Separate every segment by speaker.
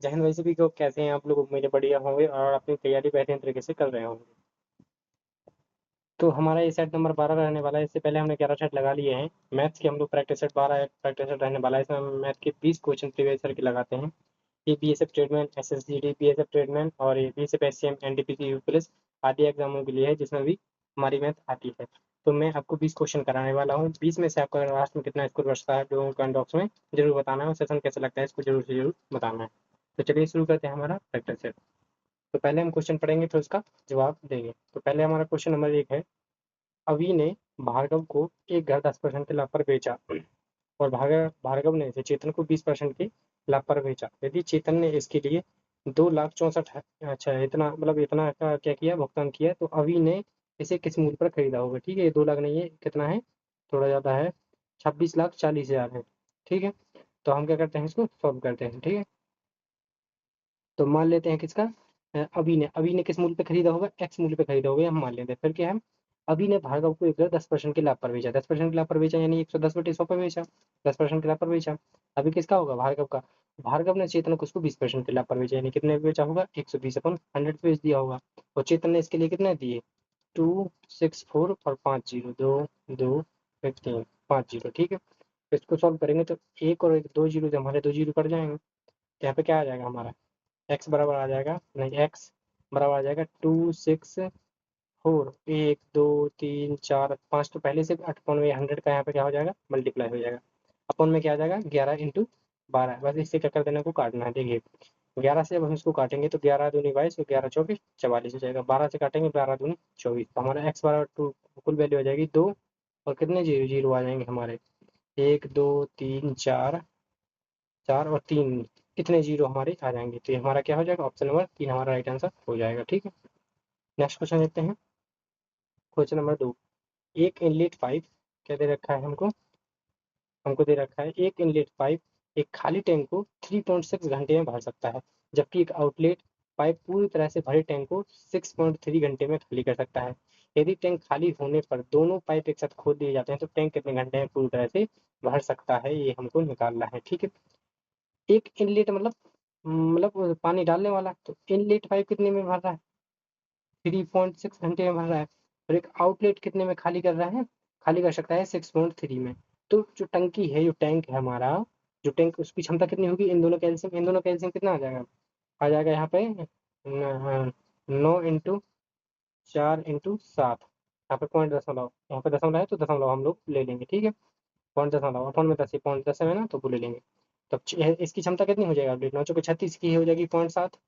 Speaker 1: जय हिंद भाई सभी को, कैसे हैं आप लोग? मेरे बढ़िया होंगे और अपनी तैयारी बेहतरीन तरीके से कर रहे होंगे। तो हमारा ये सेट नंबर 12 रहने वाला है। इससे पहले हमने 11 सेट लगा लिए हैं। मैथ्स के हम लोग प्रैक्टिस सेट 12 प्रैक्टिस सेट रहने वाला है। इसमें हम मैथ के 20 क्वेश्चन प्रीवियस ईयर के लगाते हैं। ये BSF tradesman, SSGD, BSF tradesman और ये बीएसएफ एससीएम, एनटीपीसी, पुलिस आदि एग्जामों के लिए है, जिसमें भी हमारी मैथ आती है। तो मैं आपको 20 क्वेश्चन कराने वाला हूँ। 20 में से आपका लास्ट में कितना स्कोर बचता है लोगों कमेंट बॉक्स में जरूर बताना है, और सेशन कैसा लगता है इसको जरूर से जरूर बताना है। तो चलिए शुरू करते हैं हमारा प्रैक्टिस सेट। तो पहले हम क्वेश्चन पढ़ेंगे, फिर उसका जवाब देंगे। तो पहले हमारा क्वेश्चन नंबर 1 है। अवि ने भार्गव को एक घर 10% के लाभ पर बेचा, और भार्गव ने इसे चेतन को 20% के लाभ पर बेचा। यदि चेतन ने इसके लिए 2,64,00,000, अच्छा इतना मतलब इतना का क्या किया, भुगतान किया, तो अवि ने इसे किस मूल्य पर खरीदा होगा? ठीक है, ये 2 लाख नहीं है, कितना है, थोड़ा ज़्यादा है, 26,40,000 है। ठीक है, तो हम क्या करते हैं, इसको सॉल्व करते हैं। ठीक है, तो मान लेते हैं किसका, अभी ने किस मूल्य पे खरीदा होगा, एक्स मूल्य पे खरीदा होगा, ये हम मान लेते हैं। फिर क्या है, अभी ने भार्गव को एक 10% के लाभ पर बेचा, 10% के लाभ पर बेचा यानी 110/100 पे बेचा, 10% के लाभ पर बेचा। अभी किसका होगा, भार्गव का। भार्गव ने चेतन को उसको 20% के लाभ पर बेचा, यानी कितने पे बेचा होगा, 120/100 बेच दिया होगा। और चेतन ने इसके लिए कितने दिए, 264 और 5 जीरो, 2, 2, 15, 5 जीरो। ठीक है, इसको सॉल्व करेंगे तो एक और एक 2 जीरो से हमारे 2 जीरो कट जाएंगे। तो यहाँ पे क्या आ जाएगा हमारा, एक्स बराबर आ जाएगा, नहीं, एक्स बराबर आ जाएगा 264, 1, 2, 3, 4, 5, तो पहले से अपन में 100 का यहाँ पे क्या हो जाएगा, मल्टीप्लाई हो जाएगा। अपन में क्या आ जाएगा, 11 × 12, बस इससे क्या कर देना को काटना है। देखिए 11 से जब हम इसको काटेंगे तो 11 दूनी 22 और 11 चौके 44 हो जाएगा। 12 से काटेंगे, 12 दूनी 24, तो हमारा एक्स बराबर 2, कुल वैल्यू आ जाएगी 2, और कितने जीरो जीरो आ जाएंगे हमारे, 1, 2, 3, 4, 4 और 3, कितने जीरो हमारे आ जाएंगे। तो ये हमारा क्या हो जाएगा, ऑप्शन नंबर 3 हमारा राइट आंसर हो जाएगा। ठीक है, नेक्स्ट क्वेश्चन देखते हैं। क्वेश्चन नंबर 2, एक इनलेट पाइप क्या दे रखा है हमको, हमको दे रखा है एक इनलेट पाइप एक खाली टैंक को 3.6 घंटे में भर सकता है, जबकि एक आउटलेट पाइप पूरी तरह से भरे टैंक को 6.3 घंटे में खाली कर सकता है। यदि टैंक खाली होने पर दोनों पाइप एक साथ खोल दिए जाते हैं तो टैंक कितने घंटे में पूरी तरह से भर सकता है, ये हमको निकालना है। ठीक है, एक इनलेट मतलब पानी डालने वाला, तो इनलेट पाइप कितने में भर रहा है, 3.6 घंटे में भर रहा है। और एक आउटलेट कितने में खाली कर रहा है, खाली कर सकता है 6.3 में। तो जो टंकी है, जो टैंक है हमारा, जो टैंक, उसकी क्षमता कितनी होगी, इन दोनों कैल्शियम कितना आ जाएगा यहाँ पे 9 × 4 × 7, यहाँ पे पॉइंट दशमलव, यहाँ पे दशमलव है तो दशमलव हम लोग ले लेंगे। ठीक है, पॉइंट दशमलव, अपन में 10 पॉइंट 10 है ना, तो वो ले लेंगे। तो इसकी क्षमता कितनी हो जाएगी, 9 × 36 की हो जाएगी 0.7,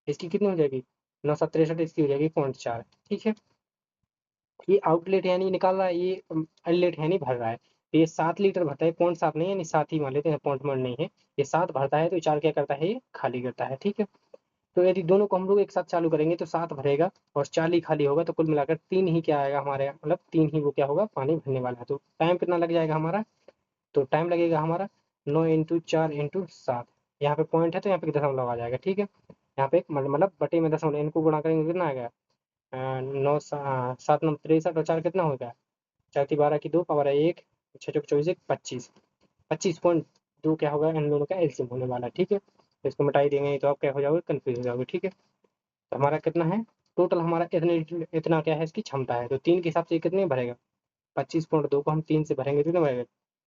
Speaker 1: इसकी कितनी हो जाएगी 9 × 7 = 63, इसकी हो जाएगी 0.4। ठीक है, ये आउटलेट यानी निकाल रहा है, ये इनलेट यानी भर रहा है। तो ये 7 लीटर भरता है, 0.7 नहीं, यानी 7 ही मान लेते हैं, पॉइंट मान नहीं है। ये 7 भरता है तो 4 क्या करता है, ये खाली करता है। ठीक है, तो यदि दोनों को हम लोग एक साथ चालू करेंगे तो 7 भरेगा और 4 ही खाली होगा, तो कुल मिलाकर 3 ही क्या आएगा हमारे, मतलब 3 ही वो क्या होगा, पानी भरने वाला है। तो टाइम कितना लग जाएगा हमारा, तो टाइम लगेगा हमारा 9 × 4 × 7, यहाँ पे पॉइंट है तो यहाँ पे दशमलव आ जाएगा। ठीक है, यहाँ पे मतलब बटे में दशमलव, इनको गुणा करेंगे कितना आएगा, 7 × 9 = 63 और 4 कितना होगा, 4 × 3 = 12 की 2 पावर है 1, 6 × 4 = 24, 25, 25.2 क्या होगा, इन दोनों का एलसीएम होने वाला है। ठीक है, तो इसको मिटाई देंगे तो आप क्या हो जाओगे, कंफ्यूज हो जाओगे। ठीक है, तो हमारा कितना है, टोटल हमारा इतना क्या है, इसकी क्षमता है। तो 3 के हिसाब से कितने भरेगा, 25.2 को हम 3 से भरेंगे तो कितना भरेगा,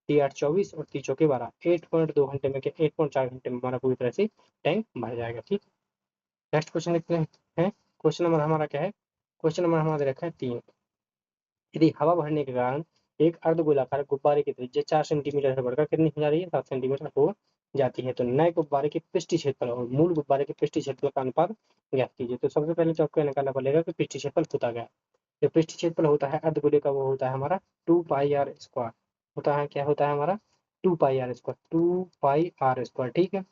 Speaker 1: 3 × 8 = 24 और 3 × 4 = 12, 8.2 घंटे में, क्या 8.4 घंटे में हमारा पूरी तरह से टैंक भर जाएगा। ठीक, नेक्स्ट क्वेश्चन देखते हैं। क्वेश्चन नंबर हमारा क्या है, क्वेश्चन नंबर हमारा दे रखा है 3। यदि हवा भरने के कारण एक अर्धगोलाकार गुब्बारे की त्रिज्या 4 सेंटीमीटर से बढ़कर कितनी हो जा रही है, 7 सेंटीमीटर हो जाती है, तो नए गुब्बारे के पृष्ठीय क्षेत्रफल और मूल गुब्बारे के पृष्ठीय क्षेत्रफल का अनुपात ज्ञात कीजिए। तो सबसे पहले तो आपको निकालना पड़ेगा कि पृष्ठीय क्षेत्रफल होता क्या है। जो पृष्ठीय क्षेत्रफल होता है अर्धगोले का, वो होता है हमारा 2πr² होता है। क्या होता है हमारा, 2πr²। ठीक है,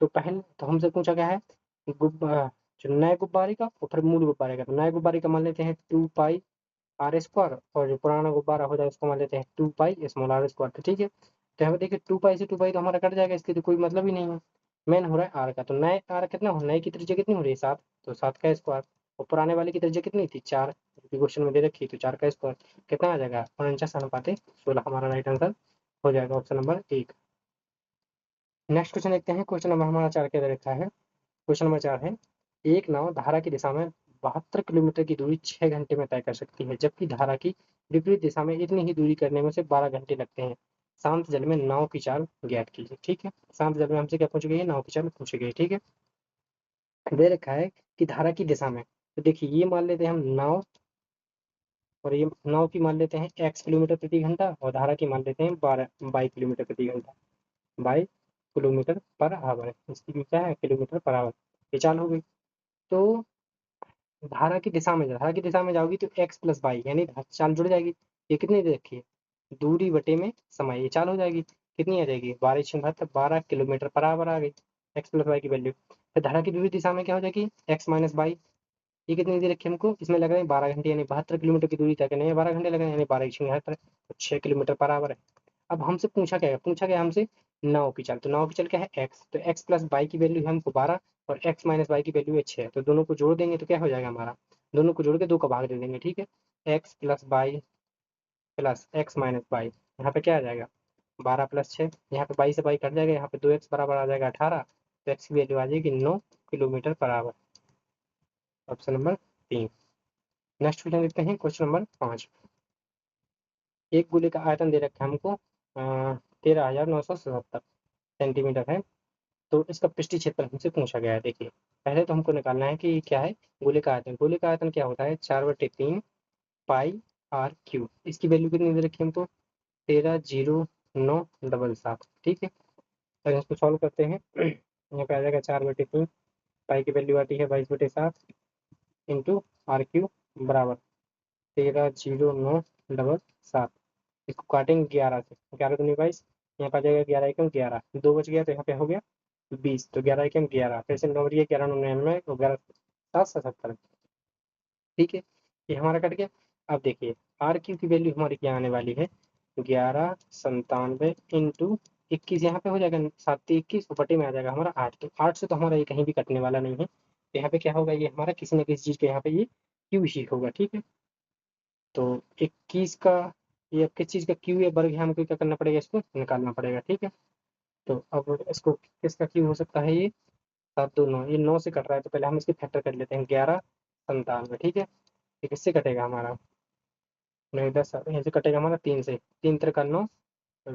Speaker 1: तो पहले तो हमसे पूछा क्या है, गुब्बा जो नए गुब्बारे का और फिर मूल गुब्बारे का। तो नए गुब्बारे का मान लेते हैं 2πr², और जो पुराना गुब्बारा होता है उसको मान लेते हैं 2πr²। तो ठीक है, तो यहाँ पे देखिए 2π से 2π तो हमारा कट जाएगा, इसकी तो कोई मतलब ही नहीं है। मेन हो रहा है आर का, तो नए आर कितना हो, नए की त्रिज्या कितनी हो रही है 7, तो 7 का स्क्वायर, और पुराने वाले की त्रिज्या कितनी थी 4, क्वेश्चन में दे रखी, तो 4 का स्क्वायर कितना आ जाएगा, 49 अनुपात 16 हमारा राइट आंसर हो जाएगा, ऑप्शन नंबर 1। नेक्स्ट क्वेश्चन देखते हैं। क्वेश्चन नंबर हमारा 4 के रखा है। क्वेश्चन नंबर 4 है, एक नाव धारा की दिशा में 72 किलोमीटर की दूरी 6 घंटे में तय कर सकती है, जबकि धारा की विपरीत दिशा में इतनी ही दूरी करने में उसे 12 घंटे लगते हैं। शांत जल में नाव की चाल ज्ञात कीजिए। ठीक है, शांत जल में हमसे क्या पूछी गई है, नाव की चाल पूछी गई। ठीक है, दे रखा है कि धारा की दिशा में, तो देखिए ये मान लेते हैं हम नाव, और ये नाव की मान लेते हैं x किलोमीटर प्रति घंटा, और धारा की मान लेते हैं 12 बाई किलोमीटर प्रति घंटा, बाई किलोमीटर पर आवर। इसकी क्या है, किलोमीटर पर आवर। ये चाल हो गई। तो धारा की दिशा में जाओगी तो एक्स प्लस वाई यानी चाल जुड़ जाएगी। ये कितनी दे रखी है, दूरी बटे में समय, ये चाल हो जाएगी। कितनी आ जाएगी, 12 किलोमीटर पर आवर आ गई, एक्स प्लस वाई की वैल्यू। फिर धारा की विपरीत दिशा में क्या हो जाएगी, एक्स माइनस वाई। ये कितनी दे रखी है हमको, इसमें लग रहे हैं 12 घंटे, यानी 72 किलोमीटर की दूरी तय करने में 12 घंटे लग रहे हैं, यानी 12 तो 6 किलोमीटर पर आवर है। अब हमसे पूछा गया हमसे नाव की चाल। तो नाव की चाल क्या है, एक्स, तो एक्स प्लस वाई की वैल्यू है हमको 12, और एक्स माइनस वाई की वैल्यू है 6। तो दोनों को जोड़ देंगे तो क्या हो जाएगा हमारा, दोनों को जोड़ के 2 का भाग दे देंगे। ठीक है, X plus Y plus X minus Y, यहाँ पे क्या आ जाएगा, 12 + 6, यहाँ पे 22 से 22 कट जाएगा, यहाँ पे 2x बराबर आ जाएगा 18, तो एक्स की वैल्यू आ जाएगी 9 kilometre per hour. Option number 3। Next question देखते हैं, क्वेश्चन नंबर 5। एक गोले का आयतन दे रखा है हमको 13,977 सेंटीमीटर है। तो इसका पृष्ठीय क्षेत्रफल हमसे पूछा गया है। देखिए, पहले तो हमको निकालना है कि क्या है, गोले का आयतन। गोले का आयतन क्या होता है, 4/3 पाई आर क्यू। इसकी वैल्यू कितनी दे रखी है हमको, 13,0977। ठीक है, अगर इसको सॉल्व करते हैं यहाँ पे आ जाएगा 4/3, पाई की वैल्यू आती है 22/7 इंटू आर क्यू बराबर 13,0977। इसको काटेंगे 11 से, 11×2 = 22, यहाँ पे आ जाएगा 11×1 = 11, 2 बच गया तो यहाँ पे हो गया 20, तो 11×1 = 11, फिर से 9 बच गया, 11×9 = 99, 11×7 = ठीक है, ये हमारा कट गया। अब देखिए आर क्यू की वैल्यू हमारी क्या आने वाली है, 1197 इंटू 21, यहाँ पे हो जाएगा 7×21, बटे में आ जाएगा हमारा 8। तो 8 से तो हमारा ये कहीं भी कटने वाला नहीं है, तो यहाँ पे क्या होगा, ये हमारा किसी न किसी चीज़ के यहाँ पे ये क्यू ही होगा। ठीक है, तो 21 का, ये किस चीज़ का क्यू या वर्ग है, हमको क्या करना पड़ेगा, इसको निकालना पड़ेगा। ठीक है, तो अब इसको किसका क्यू हो सकता है, ये 7×2 = 9, ये 9 से कट रहा है, तो पहले हम इसके फैक्टर कर लेते हैं, 1197। ठीक है, ये किससे कटेगा हमारा, नहीं 10, यहाँ से कटेगा हमारा 3 से, 3×3 = 9,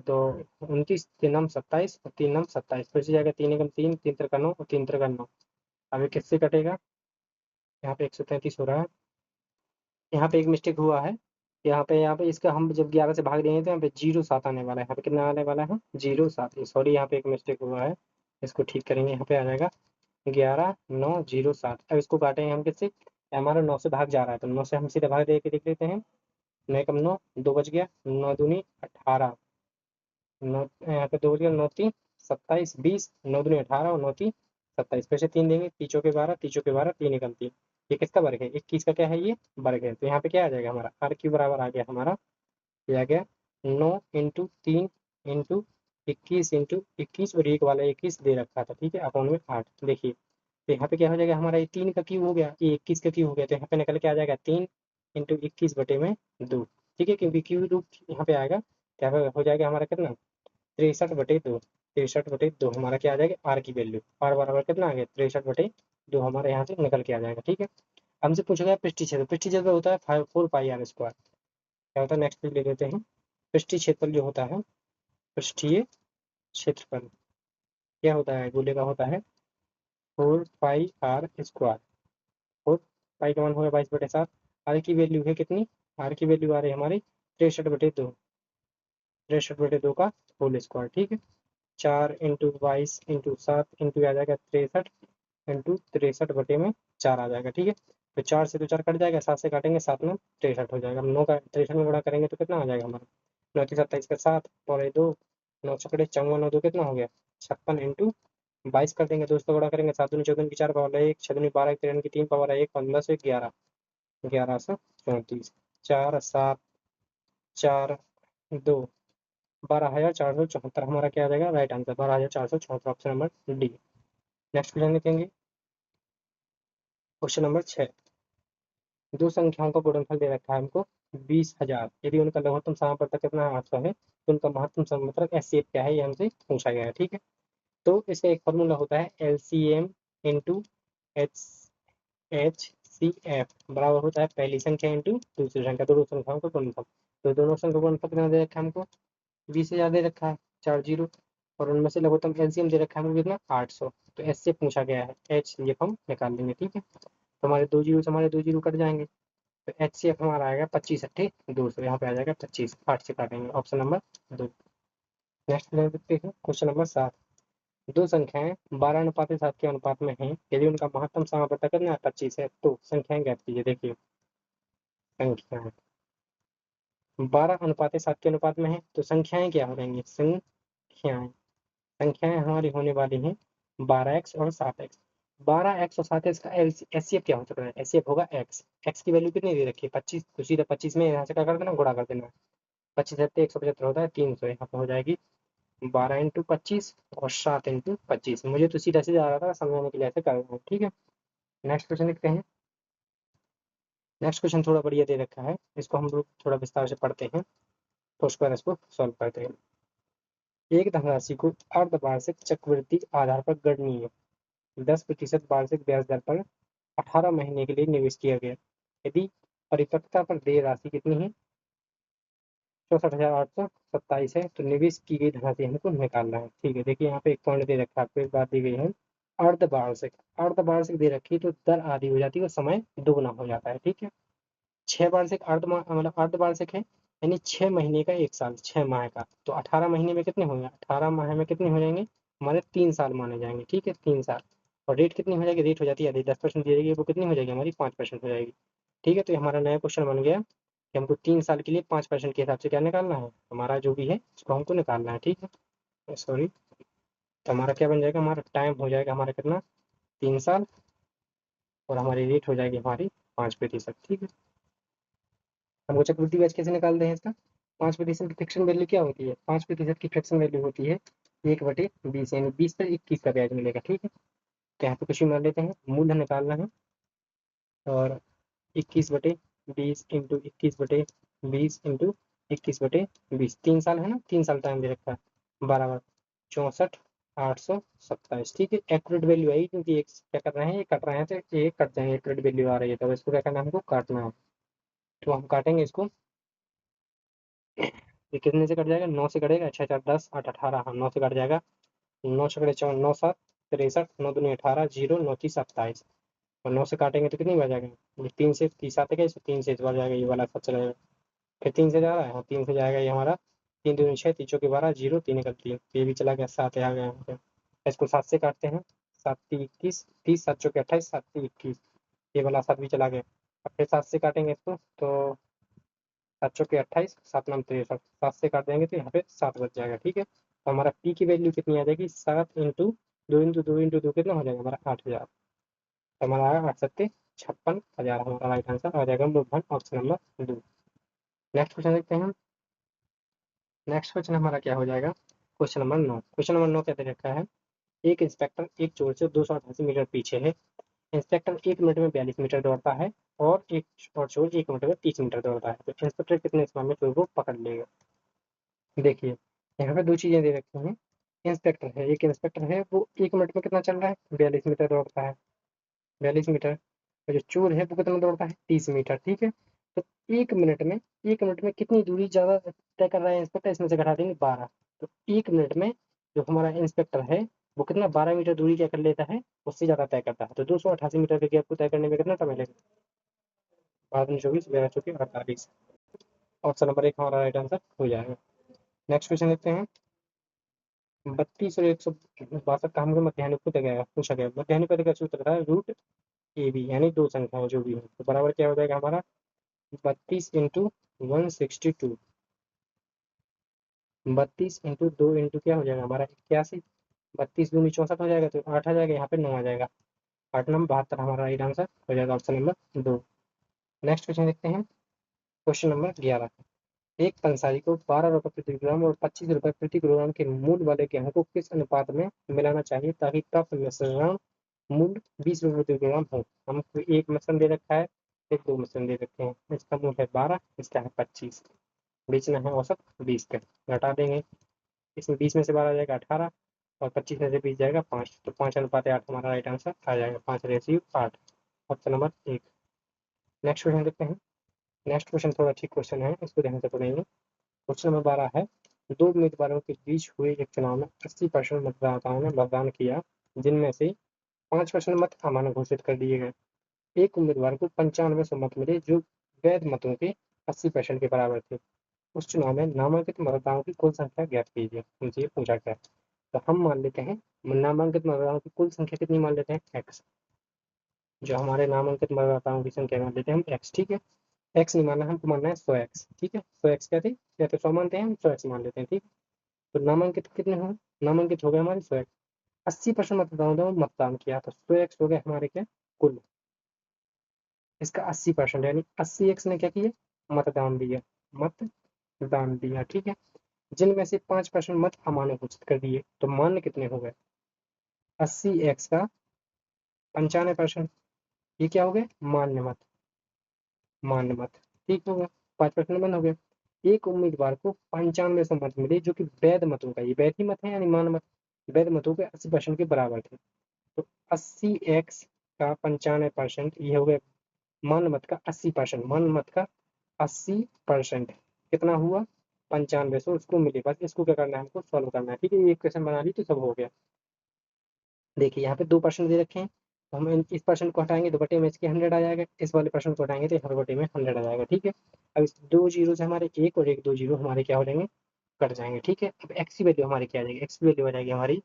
Speaker 1: तो 29, 3×9 = 27, और 3×9 = 27, फिर से जाएगा 3×1 = 3, 3×3 = 9, और 3×3 = 9। अब ये किससे कटेगा, यहाँ पे 133 हो रहा है, यहाँ पे एक मिस्टेक हुआ है, यहाँ पे इसका हम जब 11 से भाग देंगे तो यहाँ पे 0,7 आने वाला है, यहाँ पे कितना आने वाला है, 0,7। सॉरी, यहाँ पे एक मिस्टेक हुआ है, इसको ठीक करेंगे, यहाँ पे आ जाएगा 11,907। अब इसको काटेंगे हम किससे, हमारा 9 से भाग जा रहा है, तो 9 से हम सीधे भाग दे के देख लेते हैं, 9×9 = 2 बच गया, 9×2 = 18, 9 यहाँ पे 2 बच गया, 9×3 = 27, 20, 9×2 = 18, और 9×3 = 27, फिर से 3 देंगे, तीचों के 12, तीचों के 12, 3×3। ये किसका वर्ग है, 21 का क्या है, ये वर्ग है। तो यहाँ पे क्या आ जाएगा हमारा, आर क्यू बराबर आ गया हमारा, ये आ गया 9×3 × 21 और एक वाला 21 दे रखा था। ठीक है, अकाउंट में 8। देखिए, तो यहाँ पे क्या हो जाएगा हमारा, ये 3 का क्यू हो गया, ये 21 का क्यू हो गया, तो यहाँ पे निकल के आ जाएगा 3×21/2। ठीक है, क्योंकि क्यू रूट यहाँ पे आएगा, तो यहाँ पे हो जाएगा हमारा कितना, 63/2। 63/2 हमारा क्या आ जाएगा, आर की वैल्यू, आर बराबर कितना आ गया, 63/2 हमारे यहाँ से निकल के आ जाएगा। ठीक है, हमसे पूछा गया पृष्ठीय क्षेत्र। पृष्ठीय क्षेत्र होता है 4πr²। क्या होता है, नेक्स्ट पेज ले लेते हैं। पृष्ठीय क्षेत्रफल जो होता है, पृष्ठीय क्षेत्रफल क्या होता है, गोले का होता है 4πr²। 4 पाई का मान होगा 22/7। आर की वैल्यू है कितनी, आर की वैल्यू आ रही है हमारी 63/2, 63/2 का होल स्क्वायर। ठीक है, 4×22 × 7 इंटू आ जाएगा 63, इंटू 63/4 आ जाएगा। ठीक है, तो 4 से तो 4 कट जाएगा, 7 से काटेंगे, 7×9 = 63 हो जाएगा। 9 का 63 में गुणा करेंगे तो कितना आ जाएगा हमारा, 9×3 = 27 का 7, और ये 2, 9 छकड़े 54, 9×2 कितना हो गया 56, इंटू 22 कर देंगे, दोस्तों गुणा करेंगे, 7×2 = 14 की 4 पावर 1, 6×2 = 12, 13 की 3 पावर 1, 15 से 11, 1134, 4 7 4 2, 12,474 हमारा क्या आ जाएगा, right answer 12,474, option number D. Next question देखेंगे, क्वेश्चन नंबर 6। दो संख्याओं का गुणनफल दे रखा है हमको 20,000, यदि उनका लघुत्तम समापवर्तक कितना है, 800 है, तो उनका महत्तम समापवर्तक एचसीएफ क्या है, ये हमसे पूछा गया है। ठीक है, तो इसका एक फॉर्मूला होता है LCM इंटू HCF बराबर होता है पहली संख्या इंटू दूसरी संख्या, दोनों संख्याओं का गुणनफल। तो दोनों संख्या का गुणनफल कितना दे रखा है हमको, 20,000 दे रखा है, 4 जीरो, और उनमें से लघुत्तम एलसीएम दे रखा है हमको कितना, 800। तो एस से पूछा गया है, एच ये हम निकाल लेंगे, ठीक है। तो हमारे दो जीरो से हमारे दो जीरो कट जाएंगे, तो एच सी एफ हमारा आएगा 25 अट्ठे 200, यहाँ पे आ जाएगा 25, 8 से काटेंगे, ऑप्शन नंबर 2। नेक्स्ट देखते हैं क्वेश्चन नंबर 7। दो संख्याएं 12:7 के अनुपात में हैं, यदि उनका महत्तम समापता कितना है, 25 है, तो संख्याएं ज्ञात कीजिए। देखिए संख्याएं 12:7 के अनुपात में है, तो संख्याएं क्या हो जाएंगी, संख्याएं संख्याएं हमारी होने वाली हैं 12x और 7x। 12x और 7x का एचसीएफ क्या हो चुका है, एचसीएफ होगा x। x की वैल्यू कितनी दे रखी है, 25, तो सीधा 25 में यहाँ से क्या कर देना, गुणा कर देना। 25 175 होता है 300, यहाँ पे हो जाएगी 12 इंटू 25 और 7 इंटू 25। मुझे तो सीधा सीधा आ रहा था, समझाने के लिए ऐसे कर रहे हैं, ठीक है। नेक्स्ट क्वेश्चन लिखते हैं। नेक्स्ट क्वेश्चन थोड़ा बढ़िया दे रखा है, इसको हम लोग थोड़ा विस्तार से पढ़ते हैं, तो उसके बाद इसको सॉल्व करते हैं। एक धनराशि को अर्धवार्षिक चक्रवृद्धि आधार पर गणनीय 10% वार्षिक ब्याज दर पर 18 महीने के लिए निवेश किया गया। यदि परिपक्वता पर देय राशि कितनी है, 64,827 है, तो निवेश की गई धनराशि हमको निकालना है, ठीक है। देखिए यहाँ पे एक पॉइंट दे रखा है, आपको एक बात दी गई है, अर्धवार्षिक। अर्धवार्षिक दे रखी है तो दर आधी हो जाती है और समय दोगुना हो जाता है, ठीक है। 6 वार्षिक मतलब अर्धवार्षिक है, यानी 6 महीने का 1 साल, 6 माह का, तो 18 महीने में कितने होंगे, 18 माह में कितने हो जाएंगे हमारे, 3 साल माने जाएंगे, ठीक है, 3 साल। और रेट कितनी हो जाएगी, रेट हो जाती है आधी, 10% दी जाएगी, वो कितनी हो जाएगी हमारी, 5% हो जाएगी, ठीक है। तो ये हमारा नया क्वेश्चन बन गया कि हमको 3 साल के लिए 5% के हिसाब से क्या निकालना है, हमारा जो भी है उसको हमको निकालना है, ठीक है। सॉरी, तो हमारा क्या बन जाएगा, हमारा टाइम हो जाएगा हमारा कितना, 3 साल, और हमारी रेट हो जाएगी हमारी 5%, ठीक है। हमको चक्रवृद्धि ब्याज कैसे निकालते हैं इसका, 5% की फिक्शन वैल्यू क्या होती है, 5% की फिक्शन वैल्यू होती है 1/20, यानी 20 पर 21 का ब्याज मिलेगा, ठीक है। तो यहाँ पे कुछ भी मान लेते हैं, मूल्य निकालना है, और 21/20 इंटू 21/20 इंटू 21/20, 3 साल है ना, 3 साल टाइम दे रखा है, 12 बार 64,827, ठीक है। एक्यूरेट वैल्यू आई, क्योंकि एक क्या कर रहे हैं, ये कट रहे हैं, तो ये कट जाएंगे, एक्यूरेट वैल्यू आ रही है, तो इसको क्या करना है, हमको काटना है। तो हम काटेंगे इसको, ये कितने से कट जाएगा, 9 से कटेगा, 6 4 10 8 18, हाँ 9 से कट जाएगा, 9 छकड़े 54, 9 7 63, 9 दूनी 18, 0 9 30 27, और 9 से काटेंगे तो कितनी बार जाएगा, ये 3 से 30 आते गए, 3 से इस बार जाएगा, ये वाला सब चला, फिर 3 से जा रहा है, हाँ 3 से जाएगा ये हमारा, 3 दूनी 6, 3 चौके 12, 0 3 एकल 3, ये भी चला गया, 7 आ गया यहाँ पे। इसको 7 से काटते हैं, 7 3 21, 30 7 चौके 28, 7 3 21, ये वाला 7 भी चला गया। अब फिर 7 से काटेंगे इसको, तो 7 चौके 28, 7 9 63, 7 से काट देंगे तो यहाँ पे 7 बच जाएगा, ठीक है। तो हमारा पी की वैल्यू कितनी आ जाएगी, 7 इंटू 2 इंटू 2 कितना हो जाएगा हमारा, 8,000। तो हमारा आया 8 7 56,000, हमारा राइट आंसर आ जाएगा ऑप्शन नंबर 2। नेक्स्ट क्वेश्चन देखते हैं। नेक्स्ट क्वेश्चन हमारा क्या हो जाएगा, क्वेश्चन नंबर 9 क्या दे रखा है, एक इंस्पेक्टर एक चोर से 288 मीटर पीछे है। इंस्पेक्टर 1 मिनट में 42 मीटर दौड़ता है, और चोर 1 मिनट में 30 मीटर दौड़ता है, तो इंस्पेक्टर कितने समय में चोर को पकड़ लेगा। देखिए यहाँ पे दो चीजें दे रखी हैं, इंस्पेक्टर है, एक इंस्पेक्टर है, वो 1 मिनट में कितना चल रहा है, 42 मीटर दौड़ता है, 42 मीटर, और जो चोर है वो कितना दौड़ता है, 30 मीटर, ठीक है। तो 1 मिनट में कितनी दूरी ज्यादा तय कर रहा है इंस्पेक्टर, इसमें से घटा देंगे 12, तो 1 मिनट में जो हमारा इंस्पेक्टर है वो कितना 12 मीटर दूरी क्या कर लेता है, उससे ज्यादा तय करता है, तो 288 मीटर के गैप को तय करने में कितना टाइम लगेगा, 12 24 12 चौके 48, ऑप्शन नंबर 1 हमारा राइट आंसर हो जाएगा। नेक्स्ट क्वेश्चन देखते हैं। 32 और 162 का हमको पूछा गया, मध्यानुपात का सूत्र था √AB, यानी दो संख्याएं जो भी हो, तो बराबर क्या हो जाएगा हमारा, 32 इंटू 162, 32 इंटू 2 इंटू क्या हो जाएगा हमारा, 81, 32 दूनी 64 हो जाएगा, तो 8 आ जाएगा, यहाँ पे 9 आ जाएगा, 8 9 72 हमारा राइट आंसर हो जाएगा, ऑप्शन नंबर 2। नेक्स्ट क्वेश्चन देखते हैं, क्वेश्चन नंबर 11। एक पंसारी को 12 रुपए प्रति किलोग्राम और 25 रुपए प्रति किलोग्राम के मूल वाले गेहूं को किस अनुपात में मिलाना चाहिए ताकि प्राप्त मिश्रण मूल 20 रुपए प्रति किलोग्राम हो। हमको एक मिश्रण दे रखा है, एक दो मिश्रण दे रखे हैं, इसका मूल है 12, इसका है 25, बेचना है औसत 20 का, घटा देंगे, इसमें 20 में से 12 आ जाएगा 18, और 25 में से 20 जाएगा 5, तो 5:8 हमारा राइट आंसर आ जाएगा, 5:8। Option number 1। नेक्स्ट क्वेश्चन देखते हैं। नेक्स्ट क्वेश्चन थोड़ा ठीक क्वेश्चन है, इसको ध्यान से पढ़ेंगे। क्वेश्चन नंबर 12 है, दो उम्मीदवारों के बीच हुए एक चुनाव में 80% मतदाताओं ने मतदान किया, जिनमें से 5% मत अमान्य घोषित कर दिए गए। एक उम्मीदवार को 95 मत मिले जो वैध मतों के 80% के बराबर थे। उस चुनाव में नामांकित मतदाताओं की कुल संख्या ज्ञात कीजिए, उनसे ये पूछा गया। तो हम मान लेते हैं नामांकित मतदाताओं की कुल संख्या कितनी मान लेते हैं, एक्स। जो हमारे नामांकित मतदाताओं की संख्या मान लेते हैं हम एक्स, ठीक है। एक्स नहीं मानना, हमको मानना है 100x, ठीक है। 100x क्या थे, या तो 100 मानते हैं हम 100x मान लेते हैं, ठीक। तो नामांकित कितने हुए, नामांकित हो गए हमारे 100x। 80% मतदाताओं ने मतदान किया, तो 100x हो गए हमारे क्या, कुल। इसका 80% यानी 80x ने क्या किया, मतदान दिया, मतदान दिया, ठीक है। जिनमें से 5% मत अमान्य घोषित कर दिए, तो मान्य कितने हो गए, 80x का 95%, ये क्या हो गए, मान्य मत, मान्य मत, ठीक हो गया। 5% बंद हो गया। एक उम्मीदवार को 95 मत मिले जो कि वैध मतों का, ये वैध ही मत है यानी मान मत, वैध मतों के 80% के बराबर थे। तो 80x का 95% ये हो गया, मान मत का 80%, मान मत का 80% कितना हुआ, 95, सो उसको मिले। बस इसको क्या करना है, हमको सॉल्व करना है, ठीक है। ये क्वेश्चन बना ली तो सब हो गया। देखिए यहाँ पे 2% दे रखे हैं, तो हम इस परसेंट को हटाएंगे तो बटे में इसके 100 आ जाएगा, इस वाले परसेंट को हटाएंगे तो हर बटे में 100 आ जाएगा, ठीक है। अब इस दो जीरो से हमारे एक और एक दो जीरो हमारे क्या हो जाएंगे, कट जाएंगे, ठीक है। अब एक्स की वैल्यू हमारी क्या आ जाएगी, एक्स की वैल्यू आ जाएगी हमारी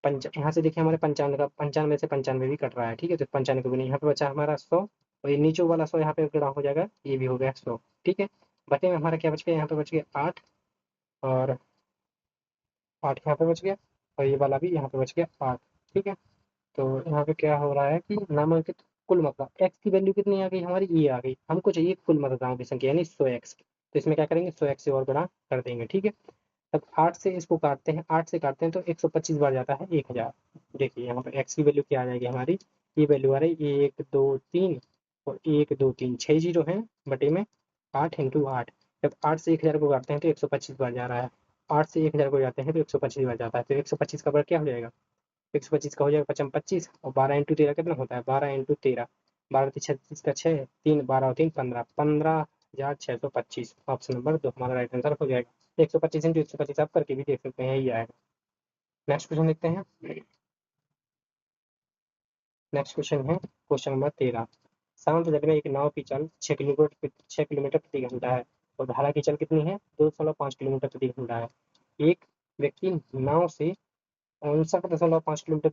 Speaker 1: यहाँ से देखिए हमारे 95 का 95 से 95 भी कट रहा है, ठीक है। तो 95 को भी नहीं, यहाँ पे बचा हमारा 100, और ये नीचे वाला 100 यहाँ पे गड़ा हो जाएगा, ये भी हो गया 100, ठीक है। बटे में हमारा क्या बच गया, यहाँ पे बच गया 8, और 8 यहाँ पे बच गया, और ये वाला भी यहाँ पे बच गया 8, ठीक है। तो यहाँ पे क्या हो रहा है कि नामांकित कुल मतदाता, एक्स की वैल्यू कितनी आ गई हमारी, ये आ गई। हमको चाहिए कुल मतदाताओं की संख्या यानी 100x, तो इसमें क्या करेंगे, 100x से और गुणा कर देंगे, ठीक है। तब 8 से इसको काटते हैं, 8 से काटते हैं तो 125 बार जाता है 1000। देखिए यहाँ पे x की वैल्यू क्या आ जाएगी हमारी, ये वैल्यू आ रही है 1 2 3, और 1 2 3 6 जीरो है बटे में 8 × 8। जब 8 से 1000 को काटते हैं तो 125 बार जा रहा है, 8 से 1000 को जाते हैं तो 125 बार जाता है, तो 125 का वर्ग क्या हो जाएगा, 125 का हो जाएगा 55 25, और 12 × 13 कितना होता है, 12 × 13, 12×36 का 6, 3 12 और 3 15, 15,625। ऑप्शन नंबर 2 हमारा राइट आंसर हो जाएगा। 125 × 125 आप करके भी देख सकते हैं, यही आएगा। नेक्स्ट क्वेश्चन देखते हैं। नेक्स्ट क्वेश्चन है क्वेश्चन नंबर 13। शांत जल में एक नाव की चाल 6 किलोमीटर प्रति घंटा है, और धारा की चाल कितनी है, 2.5 किलोमीटर प्रति घंटा है। एक व्यक्ति नाव से 59.5 किलोमीटर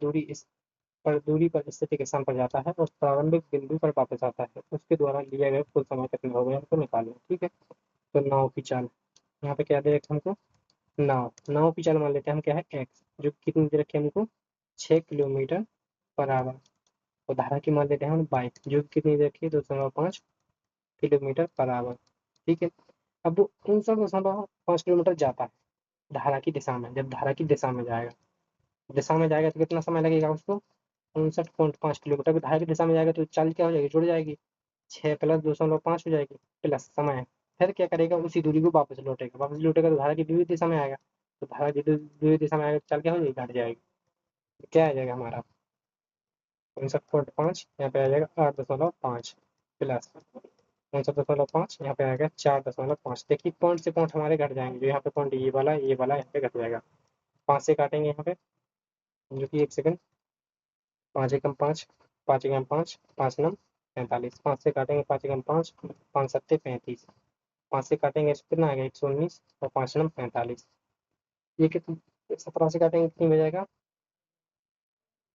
Speaker 1: दूरी पर स्थित एक स्थान पर जाता है और प्रारंभिक बिंदु पर वापस आता है। उसके द्वारा लिया गया कुल समय कितना होगा, हमको निकालना है, ठीक है। तो नाव की चाल, यहाँ पे क्या दे रखे हमको, नाव नाव की चाल मान लेते हैं हम, क्या है एक्स, जो कितनी दे रखी है हमको, 6 किलोमीटर पर आवर। और धारा की मान लेते हैं हम बाइक, जो कितनी दे रखी है, 2.5 किलोमीटर पर आवर, ठीक है। अब वो 59.5 किलोमीटर जाता है धारा की दिशा में, जब धारा की दिशा में जाएगा तो कितना समय लगेगा उसको, 59.5 किलोमीटर। धारा की दिशा में जाएगा तो चाल क्या हो जाएगी, जुड़ जाएगी, 6 + 2.5 हो जाएगी, प्लस समय। फिर क्या करेगा, उसी दूरी को वापस लौटेगा, वापस लौटेगा तो धारा की विपरीत दिशा में आएगा, तो धारा की विपरीत दिशा में आएगा तो चाल क्या हो जाएगी, घट जाएगी। तो क्या आ जाएगा हमारा 59.5, यहाँ पे आ जाएगा 8.5 प्लस 59.5, यहाँ पे आएगा 4.5। देखिए पॉइंट से पॉइंट हमारे घट जाएंगे, जो यहाँ पे पॉइंट ये वाला यहाँ पे घट जाएगा। 5 से काटेंगे यहाँ पे, जो कि 1 सेकंड, 5 एकम 5, 5 एकम 5, 5 9 45, 5 से काटेंगे 5 एकम 5, 5 7 35, 5 से काटेंगे इसको कितना आएगा 119, और 5 9 45। ये कितनी 17 से काटेंगे कितनी हो जाएगा,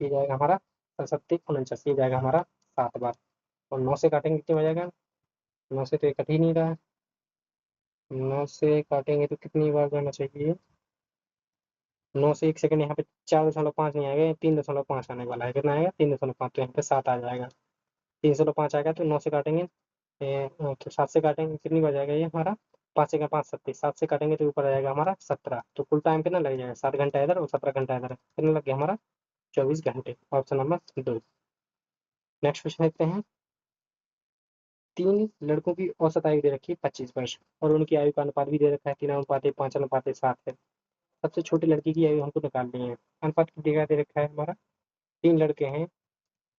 Speaker 1: ये जाएगा हमारा 67 49, ये जाएगा हमारा 7 बार। और 9 से काटेंगे कितनी हो जाएगा, 9 से तो ये कट ही नहीं रहा है, 9 से काटेंगे तो कितनी बार जाना चाहिए, 9 से 1 सेकंड, यहाँ पे 4.5 नहीं आएगा, 3.5 आने वाला है, कितना आएगा 3.5, तो यहाँ पे 7 आ जाएगा। 305 आएगा तो 9 से काटेंगे, तो 7 से काटेंगे कितनी बार जाएगा ये हमारा, 5 से 5 37, 7 से काटेंगे तो ऊपर आ जाएगा हमारा 17। तो कुल टाइम कितना लग जाएगा, 7 घंटा इधर और 17 घंटा इधर, कितना लग गया हमारा 24 घंटे। Option number 2। नेक्स्ट क्वेश्चन देखते हैं। 3 लड़कों की औसत आयु दे रखी है 25 वर्ष, और उनकी आयु का अनुपात भी दे रखा है 3:5 5:7 है। सबसे छोटी लड़की की आयु हमको निकालनी है। अनुपात की जगह दे रखा है हमारा, 3 लड़के हैं,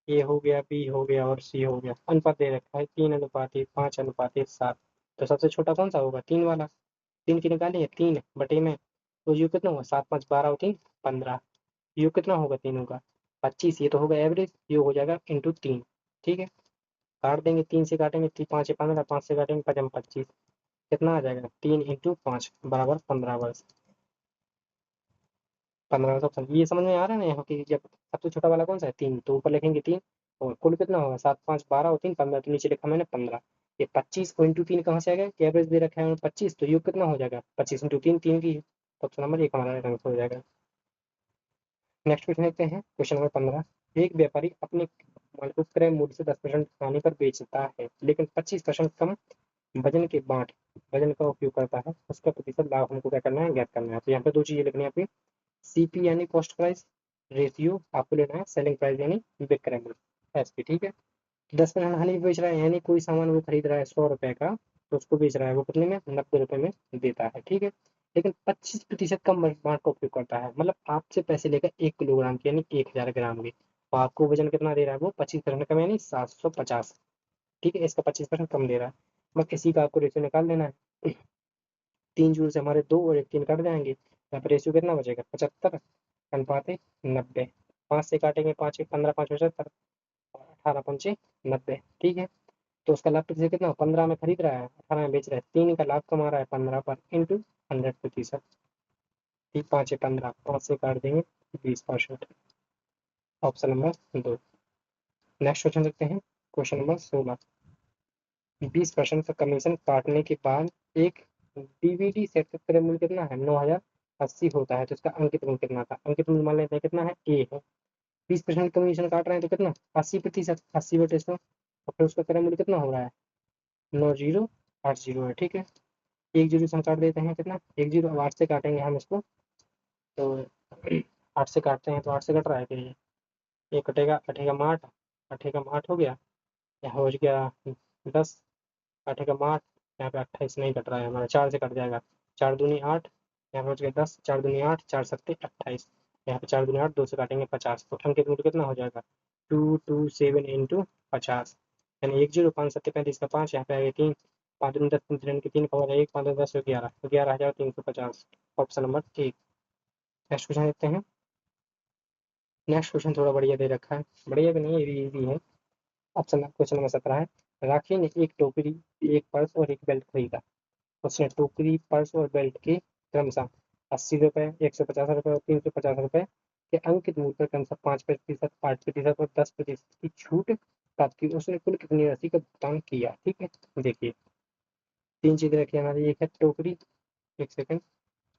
Speaker 1: ए हो गया, बी हो गया और सी हो गया। अनुपात दे रखा है 3:1, 5:7। तो सबसे छोटा कौन सा होगा? 3 वाला। 3 की निकालिए, 3 में तो यू कितना हुआ? 7×5 = 12 और 3 = 15। यू कितना होगा तीनों का? 25। ये तो होगा एवरेज, यू हो जाएगा ×3। ठीक है, काट देंगे, 3 से काटेंगे 5×15, 5 से काटेंगे 5×25, कितना आ जाएगा? 3 × 5 = 15 वर्ष। 15 वर्ष। ये समझ में आ रहा है ना यहाँ की? जब सबसे छोटा वाला कौन सा है? 3, तो ऊपर लिखेंगे 3, और कुल कितना होगा? 7×5 = 12 और 3 = 15, तो नीचे लिखा मैंने 15। ये 25 को ×3 कहाँ से आ गया? एवरेज दे रखा है 25, तो योग कितना हो जाएगा? 25 × 3, 3 की। तो ऑप्शन नंबर 1 हमारा आंसर हो जाएगा। नेक्स्ट क्वेश्चन देखते हैं, क्वेश्चन नंबर 15। एक व्यापारी अपने माल को क्रय मूल्य से 10% हानि पर बेचता है, लेकिन 25% कम वजन के बाट वजन का उपयोग करता है, उसका प्रतिशत लाभ हमको क्या करना है? ज्ञात करना है। तो यहाँ पे 2 चीजें लिखनी है आपकी, सीपी यानी कॉस्ट प्राइस रेशियो आपको लेना है, सेलिंग प्राइस यानी विक्रय मूल्य, एसपी। ठीक है, 10% हानि बेच रहा है, यानी कोई सामान वो खरीद रहा है 100 रुपए का, तो उसको बेच रहा है वो कितने में? 90 रुपए में देता है। ठीक है, लेकिन 25% कम बाट का उपयोग करता है, मतलब आपसे पैसे लेकर 1 किलोग्राम के यानी 1000 ग्राम के, तो आपको वजन कितना दे रहा है? वो 25% कम यानी 750। ठीक है, इसका 25% कम दे रहा है। बस इसी का आपको रेशियो निकाल लेना है। 3 जूल से हमारे 2 और 1 3 कट जाएंगे, यहाँ पर रेशियो कितना बचेगा? 75:90। 5 से काटेंगे, 5×1 = 15, 5×5 = 75, और 18×5 = 90। ठीक है, तो उसका लाभ प्रतिशत कितना? 15 में खरीद रहा है, 18 में बेच रहा है, 3 का लाभ कमा रहा है 15 पर, इंटू 100%। ठीक, 5×15, 5 से काट देंगे 20%। Option number 2। नेक्स्ट क्वेश्चन देखते हैं, क्वेश्चन नंबर 16। 20% का कमीशन काटने के बाद एक डीवीडी सेट का क्रय मूल्य कितना है? 9080 होता है, तो इसका अंकित मूल्य कितना था? अंकित मूल्य मान लेते हैं कितना है? ए है। 20% कमीशन काट रहे हैं तो कितना? 80%, 80/100, और फिर उसका क्रय मूल्य कितना हो रहा है? 9080 है। ठीक है, 1 जीरो से हम काट देते हैं कितना? 1 जीरो। अब 8 से काटेंगे हम इसको, तो 8 से काटते हैं तो 8 से कट रहा है कि ये कटेगा, कटेगा माठ, कटेगा माठ हो गया, यहाँ हो गया 10, कटेगा माठ, यहाँ पे 28 नहीं कट रहा है हमारा, 4 से कट जाएगा, 4×2 = 8, यहाँ पे हो गया 10, 4×2 = 8, 4×7 = 28, यहाँ पे 4×2 = 8, 2 से काटेंगे 50, तो अंकित मूल्य कितना हो जाएगा? 227 × 50, यानी 1 जीरो, 5×7 = 35 का 5, यहाँ पे आ गया 3, 5×2 = 10, 3×3 की 3 खबर है 1, 5×2 = 10, 11, तो 11,350। Option number 1। नेक्स्ट क्वेश्चन देखते हैं। नेक्स्ट क्वेश्चन थोड़ा बढ़िया दे रखा है, बढ़िया भी नहीं, ये भी इजी है। ऑप्शन क्वेश्चन नंबर 17 है, राखी ने एक टोकरी, एक पर्स और एक बेल्ट खरीदा। उसने टोकरी, पर्स और बेल्ट के क्रमशः 80 रुपए, 150 रुपए और 350 रुपए के अंकित मूल्य पर क्रमशः 5%, 8% और 10% की छूट प्राप्त की। उसने कुल कितनी राशि का भुगतान किया? ठीक है, देखिए 3 चीजें रखी है हमारी, एक है टोकरी, एक सेकंड,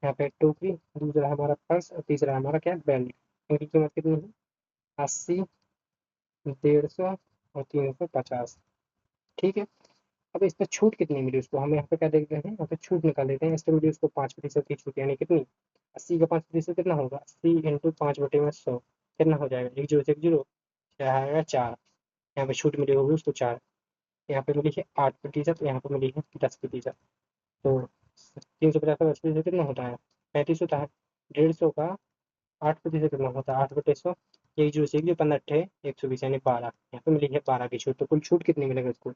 Speaker 1: यहाँ पे टोकरी, दूसरा है हमारा पर्स, और तीसरा है हमारा क्या? बेल्ट। इनकी कीमत कितनी है? 80, 150 और 350। ठीक है, अब इस पर छूट कितनी मिली उसको, हम यहाँ पे क्या देखते हैं? यहाँ पे छूट निकाल लेते हैं, इससे मिली उसको 5% की छूट, यानी कितनी? 80 का 5% कितना होगा? 80 × 5/100 कितना हो जाएगा? 1 जीरो से 1 जीरो, क्या आएगा? 4। यहाँ पे छूट मिली होगी उसको 4, यहाँ पे मिली है 8%, यहाँ पे मिली है 10%, तो 350 का 10% कितना होता है? 35 होता है। 150 का 8% कितना होता है? 8/100, 1 जीरो से 1 जीरो, 15 120, यानी 12, यहाँ पे मिली है 12 की छूट। तो कुल छूट कितनी मिलेगी उसको?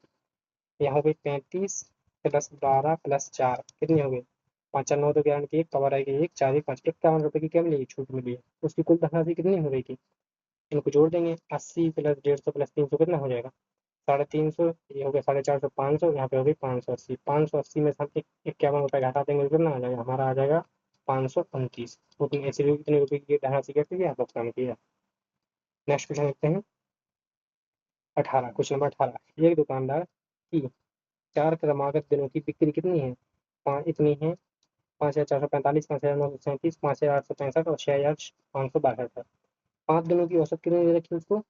Speaker 1: यहाँ हो गई 35 + 12 + 4, कितनी हो गई? 5×9 तो ग्यारह की, एक कवर आएगी, एक 4 एक 5, 51 रुपए की क्या मिलेगी? छूट मिली है। उसकी कुल धनराशि कितनी हो गई थी? इनको जोड़ देंगे, 80 + 150 + 300 कितना हो जाएगा? 350, ये हो गया 450, 500, यहाँ पे हो गई 580। 580 में से हम 51 रुपए घटा देंगे तो कितना आ जाएगा? हमारा आ जाएगा 529। उतनी ऐसी कितने रुपए की धनराशि क्या की है? भुगतान किया। नेक्स्ट क्वेश्चन देखते हैं, 18, क्वेश्चन नंबर 18। एक दुकानदार की 4 क्रमागत दिनों की बिक्री कितनी है? पाँच इतनी है, 5,445, 5,937, 5,865 और 6,562 है। 5 दिनों की औसत कितनी दे रखी है उसको?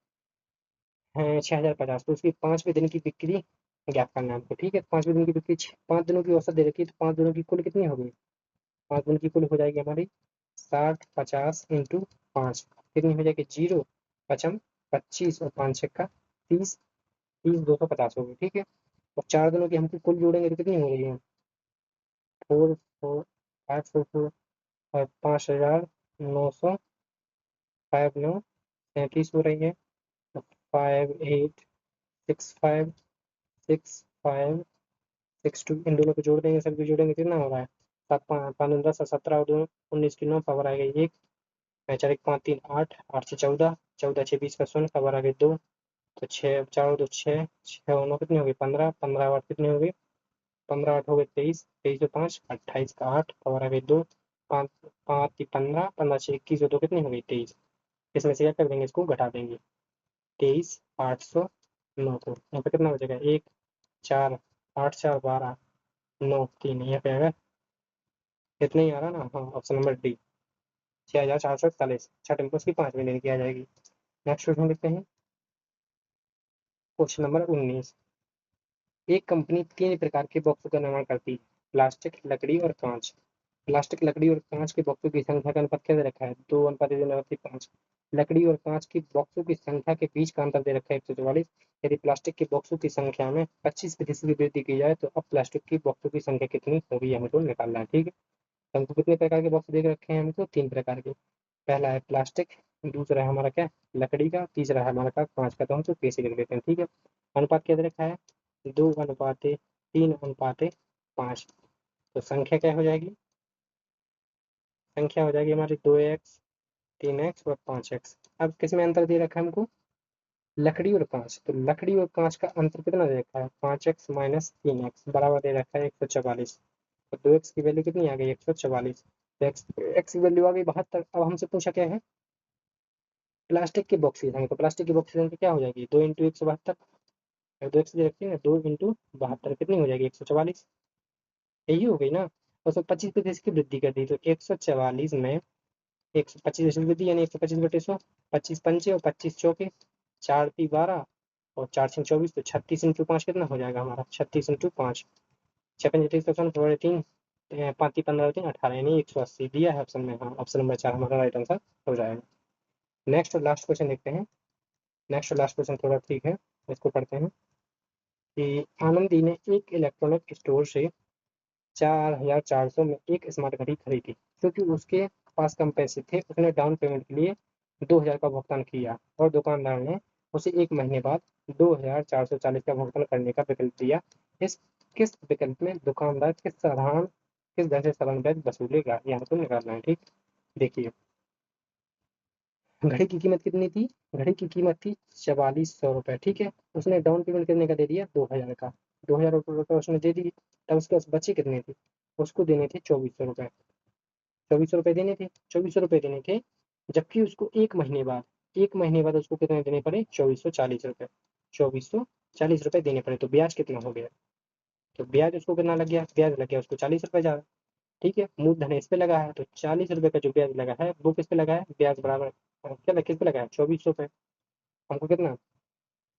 Speaker 1: 6,050। तो उसकी 5वें दिन की बिक्री ज्ञात करना है हमको। ठीक है, 5वें दिन की बिक्री, 5 दिनों की औसत दे रखी है, तो 5 दिनों की कुल कितनी होगी? 5 दिन की कुल हो जाएगी हमारी 60, 50 × 5, कितनी हो जाएगी? 0, 55, 25 और 5×6 = 30, 30, 250 होगी। ठीक है, और 4 दिनों की हमको कुल जोड़ेंगे तो कितनी हो रही है? 4, 4, 5, 4, 4, और 5,900 हो रही है। तो 58656562 इन दोनों को जोड़ देंगे, सभी को जोड़ेंगे कितना हो रहा है? 7 5 5 10 17 और 2 19 की 9 पावर आ गई 1। 4 1 5 3 8 8 से 14 14 6 20 का 0 पावर आ गई 2। तो 6 4 2 6 6 और 9 कितनी होगी 15 15 और 8 कितनी होगी 15 8 हो गए 23 23 और 5 28 का 8 पावर आ गई 2। 5 5 15 15 6 21 और 2 कितनी हो गई 23। इसमें से क्या कर देंगे, इसको घटा देंगे। 23 809 को यहाँ पे कितना बचेगा 1 4 8 4 12 9 3 यहाँ पे आएगा इतना ही आ रहा ना। हाँ, ऑप्शन नंबर डी 6,441। अच्छा टेम्पो की 5 में लेने की आ जाएगी। नेक्स्ट क्वेश्चन देखते हैं। Question number 19। एक कंपनी 3 प्रकार के बॉक्सों का निर्माण करती है, प्लास्टिक, लकड़ी और कांच। प्लास्टिक, लकड़ी और कांच के बॉक्सों की संख्या का अनुपात कैसे रखा है? 2:5। लकड़ी और कांच की बॉक्सों की संख्या के बीच का अंतर दे रखा है 144। यदि प्लास्टिक के बॉक्सों की संख्या में 25% की वृद्धि की जाए तो अब प्लास्टिक की बॉक्सों की संख्या कितनी होगी, हमको निकालना है। ठीक है, हमको कितने प्रकार के बॉक्स देख रखे हैं? हमको 3 प्रकार के। पहला है प्लास्टिक, दूसरा है हमारा क्या लकड़ी का, तीसरा है हमारा का कांच का। तो हम तो कैसे लिख देते हैं। ठीक है, अनुपात क्या दे रखा है? 2:3:5। तो संख्या क्या हो जाएगी? संख्या हो जाएगी हमारी 2x 3x और 5x। अब किसमें अंतर दे रखा है हमको? लकड़ी और कांच। तो लकड़ी और कांच का अंतर कितना दे रखा है? 5x माइनस 3x बराबर दे रखा है 144। तो 2x की वैल्यू कितनी आ गई 144। तो एक्स की वैल्यू आ गई 72। अब हमसे पूछा क्या है? प्लास्टिक की बॉक्स की संख्या। तो प्लास्टिक की बॉक्स की संख्या क्या हो जाएगी? 2 इंटू 172। 2x दे रखी है ना, 2 इंटू 72 कितनी हो जाएगी 144। यही हो गई ना। और उसमें 25% की वृद्धि कर दी तो 144 में 125 वृद्धि यानी 125/100। 25 पंचे और 25 चौके, 4×3 12 और 4×6 24। तो 36×5 कितना हो जाएगा हमारा? 36×5। 6×5 3 5×3 15 3 18 यानी 180 दिया है ऑप्शन में। हाँ, ऑप्शन नंबर 4 हमारा राइट आंसर हो जाएगा। नेक्स्ट और लास्ट क्वेश्चन देखते हैं। नेक्स्ट और लास्ट क्वेश्चन थोड़ा ठीक है, इसको पढ़ते हैं कि आनंदी ने एक इलेक्ट्रॉनिक स्टोर से 4,400 में एक स्मार्ट घड़ी खरीदी। क्योंकि उसके पास कम पैसे थे, उसने डाउन पेमेंट के लिए 2,000 का भुगतान किया और दुकानदार ने उसे 1 महीने बाद 2,440 का भुगतान करने का विकल्प दिया। इस किस विकल्प में दुकानदार किस दर से साधारण ब्याज वसूलेगा, यहाँ को निकालना है। ठीक, देखिए घड़ी की कीमत कितनी थी? घड़ी की कीमत थी 4,400 रुपये। ठीक है, उसने डाउन पेमेंट कितने का दे दिया? 2,000 का। 2,000 रुपये उसने दे दी। तब उसके पास बचे कितने थे? उसको देने थे 2,400 रुपये। 2,400 रुपये देने थे, 2,400 रुपये देने थे। जबकि उसको 1 महीने बाद उसको कितने देने पड़े? 2,440 रुपये। 2,440 रुपये देने पड़े। तो ब्याज कितना हो गया? तो ब्याज उसको कितना लग गया? ब्याज लग गया उसको 40 रुपये ज्यादा। ठीक है, मूलधन इस पे लगा है तो 40 रुपये का जो ब्याज लगा है वो किस पे लगा है? ब्याज बराबर क्या किस पे लगा है? 2400 पे। हमको कितना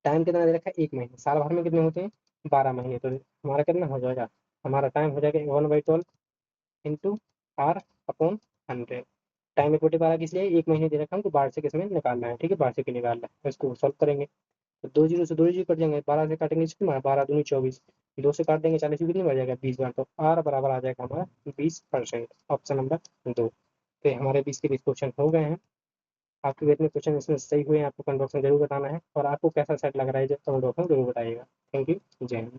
Speaker 1: टाइम कितना दे रखा है? 1 महीने। साल भर में कितने होते हैं? 12 महीने। तो हमारा कितना हो जाएगा? हमारा टाइम हो जाएगा 1/12 इंटू आर अपॉन 100। टाइम 1/12 किस लिए? 1 महीने दे रखा है हमको, 12 से किसमें निकालना है। ठीक है, 12 से की निकालना है। इसको सॉल्व करेंगे तो 2 जीरो से 2 जीरो कट जाएंगे, 12 से काटेंगे कितना? 12×2 = 24। 2 से काट देंगे 40 कितनी बढ़ जाएगा? 20 बार। तो आर बराबर आ जाएगा हमारा 20%। Option number 2। तो हमारे 20 के 20 क्वेश्चन हो गए हैं। आपके कितने क्वेश्चन इसमें सही हुए हैं आपको कमेंट बॉक्स में जरूर बताना है, और आपको कैसा सेट लग रहा है कमेंट बॉक्स में जरूर बताइएगा। थैंक यू, जय हिंद।